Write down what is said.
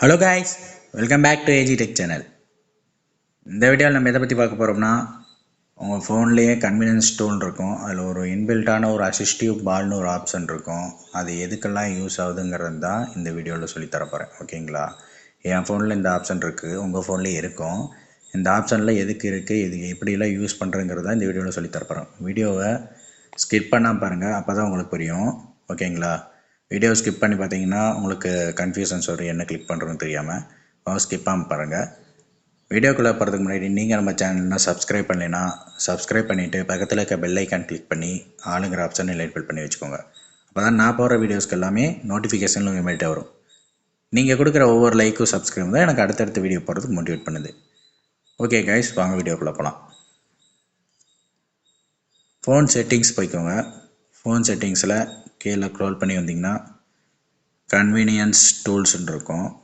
Hello guys, welcome back to AG tech channel. இந்த வீடியோவில் நம்ம எதை பற்றி பார்க்க போகிறோம்னா, உங்கள் ஃபோன்லேயே கன்வீனியன்ஸ் டூல் இருக்கும். அதில் ஒரு இன்பில்ட்டான ஒரு அசிஸ்டிவ் பால்னு ஒரு ஆப்ஷன் இருக்கும். அது எதுக்கெல்லாம் யூஸ் ஆகுதுங்கிறது தான் இந்த வீடியோவில் சொல்லித்தரப்போகிறேன். ஓகேங்களா? என் ஃபோனில் இந்த ஆப்ஷன் இருக்குது, உங்கள் ஃபோன்லேயே இருக்கும். இந்த ஆப்ஷனில் எதுக்கு இருக்குது, இது எப்படியெல்லாம் யூஸ் பண்ணுறங்கிறத இந்த வீடியோவில் சொல்லித்தரப்போகிறேன். வீடியோவை ஸ்கிப் பண்ணாமல் பாருங்கள், அப்போ தான் உங்களுக்கு புரியும். ஓகேங்களா? வீடியோ ஸ்கிப் பண்ணி பார்த்தீங்கன்னா உங்களுக்கு கன்ஃபியூஷன்ஸ் வரும், என்ன கிளிக் பண்ணுறதுன்னு தெரியாமல். ஸ்கிப் பண்ணாமல் பாருங்கள். வீடியோக்குள்ளே போகிறதுக்கு முன்னாடி நீங்கள் நம்ம சேனல்னால் சப்ஸ்கிரைப் பண்ணலைன்னா சப்ஸ்கிரைப் பண்ணிவிட்டு பக்கத்தில் இருக்க பெல் ஐக்கான் கிளிக் பண்ணி ஆளுங்கிற ஆப்ஷன் எனேபிள் பண்ணி வச்சுக்கோங்க. அப்போ தான் நான் போகிற வீடியோஸ்க்கு எல்லாமே நோட்டிஃபிகேஷன் இமீடியட்டாக வரும். நீங்கள் கொடுக்குற ஒவ்வொரு லைக்கும் சப்ஸ்கிரைப் தான் எனக்கு அடுத்தடுத்த வீடியோ போகிறதுக்கு மோட்டிவேட் பண்ணுது. ஓகே கைஸ், வாங்க வீடியோக்குள்ளே போகலாம். ஃபோன் செட்டிங்ஸ் போய்க்கோங்க. ஃபோன் செட்டிங்ஸில் கீழே ஸ்க்ரோல் பண்ணி வந்தீங்கன்னா கன்வீனியன்ஸ் டூல்ஸ்ன்னு இருக்கும்.